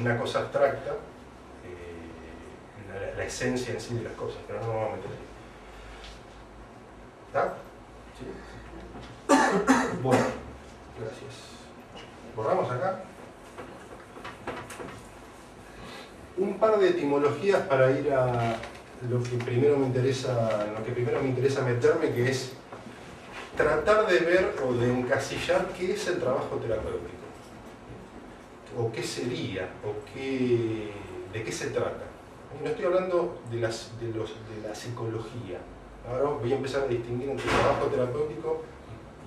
una cosa abstracta, la esencia en sí de las cosas, pero no nos vamos a meter ahí. ¿Está? ¿Sí? Bueno, gracias. ¿Borramos acá? Un par de etimologías para ir a lo que primero me interesa, en lo que primero me interesa meterme, que es tratar de ver o de encasillar qué es el trabajo terapéutico, o qué sería, o de qué se trata. Y no estoy hablando de la psicología. Ahora voy a empezar a distinguir entre trabajo terapéutico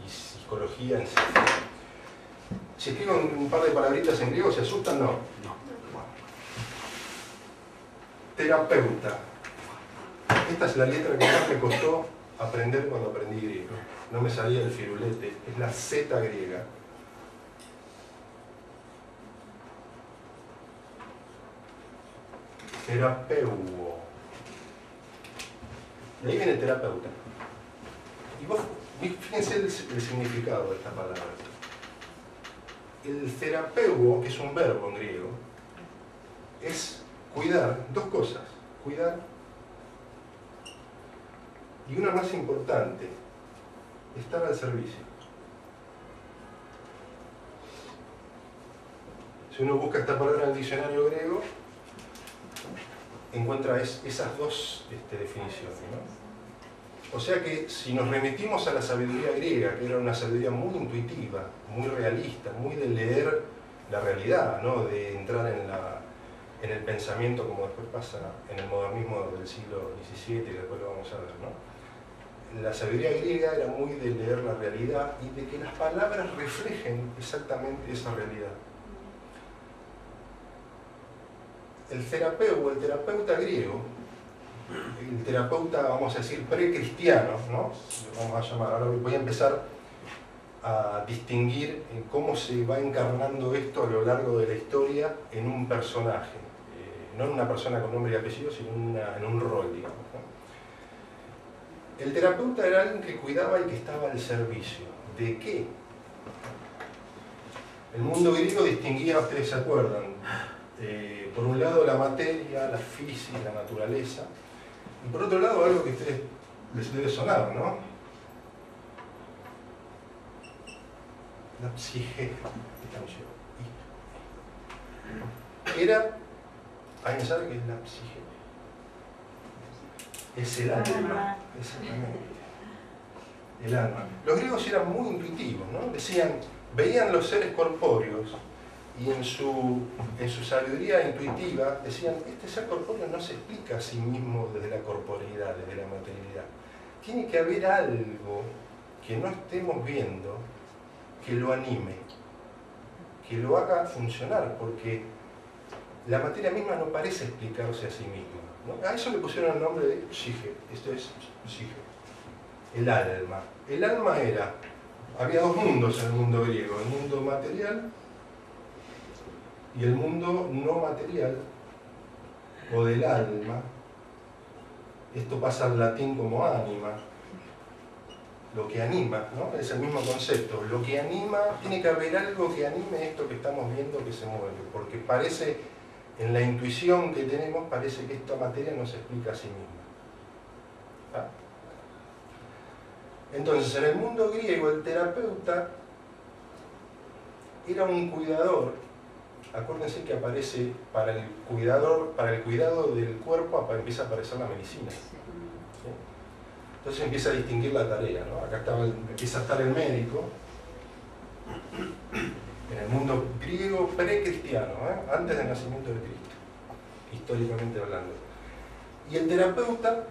y psicología en sí. Si escribo un par de palabritas en griego, ¿se asustan? No. Terapeuta. Esta es la letra que más me costó aprender cuando aprendí griego. No me salía el firulete, es la Z griega. Terapeuo. De ahí viene terapeuta. Y vos, fíjense el significado de esta palabra. El terapeuo, que es un verbo en griego, es cuidar, dos cosas, cuidar y una más importante, estar al servicio. Si uno busca esta palabra en el diccionario griego, encuentra esas dos definiciones, ¿no? O sea que si nos remitimos a la sabiduría griega, que era una sabiduría muy intuitiva, muy realista, muy de leer la realidad, ¿no? De entrar en el pensamiento, como después pasa en el modernismo del siglo XVII, y después lo vamos a ver, ¿no? La sabiduría griega era muy de leer la realidad y de que las palabras reflejen exactamente esa realidad. El terapeuta griego, el terapeuta, vamos a decir, precristiano, ¿no? Vamos a llamar, ahora voy a empezar a distinguir cómo se va encarnando esto a lo largo de la historia en un personaje, no en una persona con nombre y apellido, sino en un rol, digamos, ¿no? El terapeuta era alguien que cuidaba y que estaba al servicio. ¿De qué? El mundo griego distinguía, ustedes se acuerdan, por un lado la materia, la física, la naturaleza, y por otro lado algo que a ustedes les debe sonar, ¿no? La psique. Era, ¿alguien sabe qué es la psique? Es el alma, exactamente. El alma. Los griegos eran muy intuitivos, ¿no? Decían, veían los seres corpóreos y en su sabiduría intuitiva decían, este ser corpóreo no se explica a sí mismo desde la corporeidad, desde la materialidad. Tiene que haber algo que no estemos viendo que lo anime, que lo haga funcionar, porque la materia misma no parece explicarse a sí misma, ¿no? A eso le pusieron el nombre de psique. Esto es psique, el alma. El alma era, había dos mundos en el mundo griego, el mundo material y el mundo no material, o del alma. Esto pasa al latín como ánima, lo que anima, ¿no? Es el mismo concepto. Lo que anima, tiene que haber algo que anime esto que estamos viendo que se mueve, porque parece, en la intuición que tenemos, parece que esta materia no se explica a sí misma. ¿Ah? Entonces, en el mundo griego, el terapeuta era un cuidador. Acuérdense que aparece para el cuidado del cuerpo, empieza a aparecer la medicina. ¿Sí? Entonces empieza a distinguir la tarea, ¿no? Acá empieza a estar el médico, en el mundo griego precristiano, antes del nacimiento de Cristo, históricamente hablando. Y el terapeuta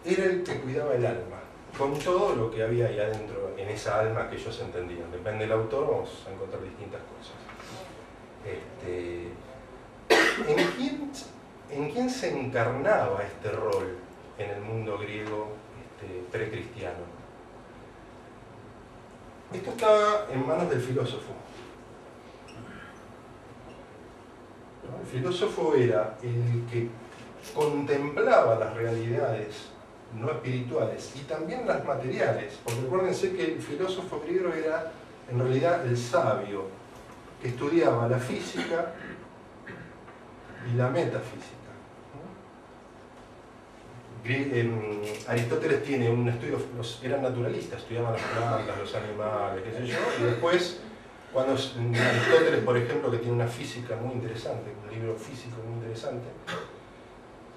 era el que cuidaba el alma, con todo lo que había ahí adentro, en esa alma que ellos entendían. Depende del autor, vamos a encontrar distintas cosas. ¿En quién se encarnaba este rol en el mundo griego precristiano? Esto estaba en manos del filósofo. El filósofo era el que contemplaba las realidades no espirituales y también las materiales, porque acuérdense que el filósofo griego era en realidad el sabio, que estudiaba la física y la metafísica. Aristóteles tiene un estudio, eran naturalistas, estudiaban las plantas, los animales, qué sé yo, y después, cuando Aristóteles, por ejemplo, que tiene una física muy interesante, un libro físico muy interesante,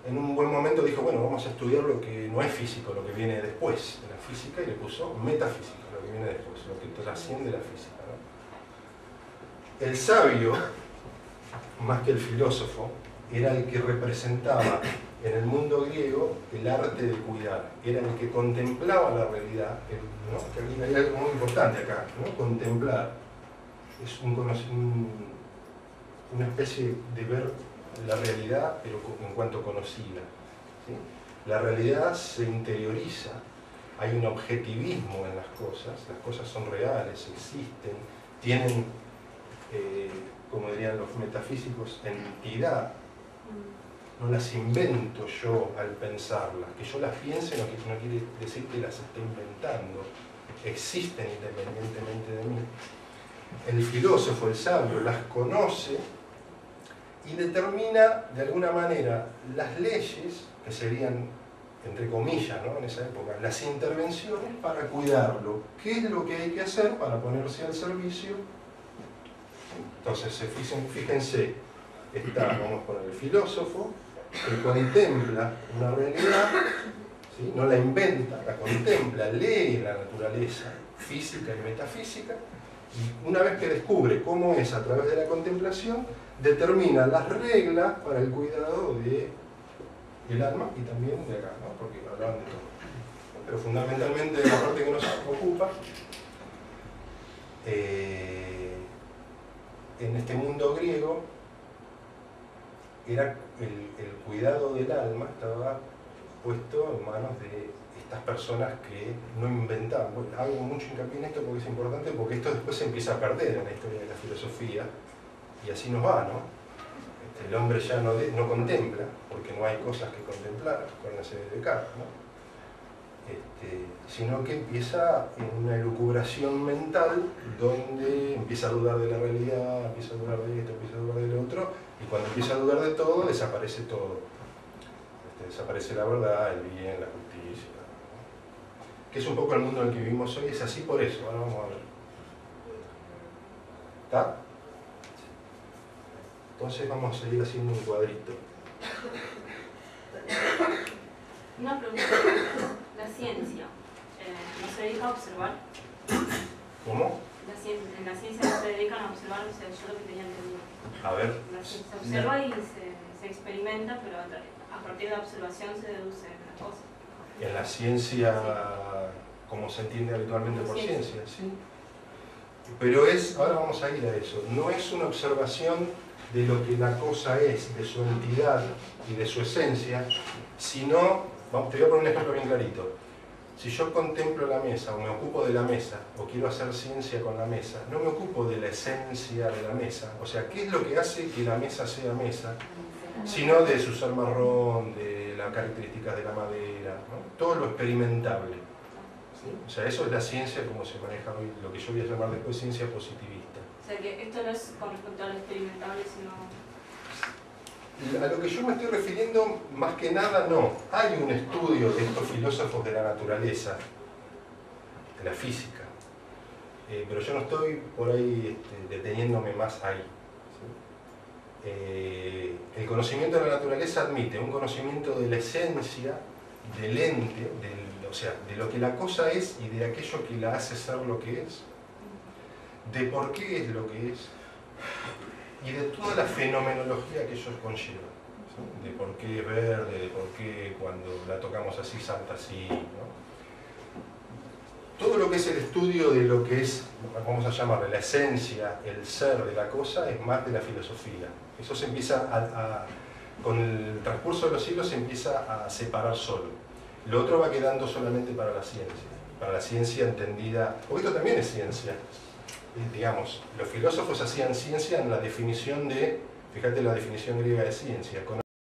en un buen momento dijo, bueno, vamos a estudiar lo que no es físico, lo que viene después de la física, y le puso metafísica, lo que viene después, lo que trasciende la física, ¿no? El sabio, más que el filósofo, era el que representaba en el mundo griego el arte de cuidar, era el que contemplaba la realidad, ¿no? Que hay algo muy importante acá, ¿no? Contemplar es una especie de ver la realidad, pero en cuanto conocida, ¿sí? La realidad se interioriza, hay un objetivismo en las cosas son reales, existen, tienen, como dirían los metafísicos, entidad. No las invento yo al pensarlas. Que yo las piense no quiere decir que las esté inventando. Existen independientemente de mí. El filósofo, el sabio, las conoce y determina de alguna manera las leyes, que serían, entre comillas, ¿no? En esa época, las intervenciones para cuidarlo. ¿Qué es lo que hay que hacer para ponerse al servicio? Entonces, fíjense, vamos con el filósofo, que contempla una realidad, ¿sí? No la inventa, la contempla, lee la naturaleza física y metafísica, y una vez que descubre cómo es a través de la contemplación, determina las reglas para el cuidado del alma y también de acá, ¿no? Porque hablaban de todo. Pero fundamentalmente la parte que nos ocupa, en este mundo griego, era el cuidado del alma estaba puesto en manos de estas personas que no inventaban. Bueno, hago mucho hincapié en esto porque es importante, porque esto después se empieza a perder en la historia de la filosofía, y así nos va, ¿no? El hombre ya no contempla, porque no hay cosas que contemplar, acuérdense de Descartes, ¿no? Sino que empieza en una elucubración mental donde empieza a dudar de la realidad, empieza a dudar de esto, empieza a dudar de lo otro, y cuando empieza a dudar de todo, desaparece todo. Desaparece la verdad, el bien, la justicia, ¿no? Que es un poco el mundo en el que vivimos hoy, es así por eso. Ahora vamos a ver. ¿Está? Entonces vamos a seguir haciendo un cuadrito. Una pregunta. La ciencia, ¿no se dedica a observar? ¿Cómo? En la ciencia no se dedican a observar, o sea, yo lo que tenía entendido. A ver. Se observa y se experimenta, pero a partir de la observación se deducen las cosas. En la ciencia, como se entiende habitualmente por ciencia, sí. Pero ahora vamos a ir a eso, no es una observación de lo que la cosa es, de su entidad y de su esencia, sino, te voy a poner un ejemplo bien clarito. Si yo contemplo la mesa o me ocupo de la mesa o quiero hacer ciencia con la mesa, no me ocupo de la esencia de la mesa, o sea, ¿qué es lo que hace que la mesa sea mesa? Sino de su ser marrón, de las características de la madera, ¿no? Todo lo experimentable. ¿Sí? O sea, eso es la ciencia como se maneja hoy, lo que yo voy a llamar después ciencia positivista. O sea, que esto no es con respecto a lo experimentable, sino... A lo que yo me estoy refiriendo, más que nada, no. Hay un estudio de estos filósofos de la naturaleza, de la física, pero yo no estoy por ahí deteniéndome más ahí. ¿Sí? El conocimiento de la naturaleza admite un conocimiento de la esencia, del ente, o sea, de lo que la cosa es y de aquello que la hace ser lo que es, de por qué es lo que es, y de toda la fenomenología que ellos conllevan, ¿sí? De por qué es verde, de por qué cuando la tocamos así salta así, ¿no? Todo lo que es el estudio de lo que es, vamos a llamarle la esencia, el ser de la cosa, es más de la filosofía. Eso se empieza con el transcurso de los siglos se empieza a separar solo. Lo otro va quedando solamente para la ciencia entendida, porque esto también es ciencia. Digamos, los filósofos hacían ciencia en la definición fíjate la definición griega de ciencia,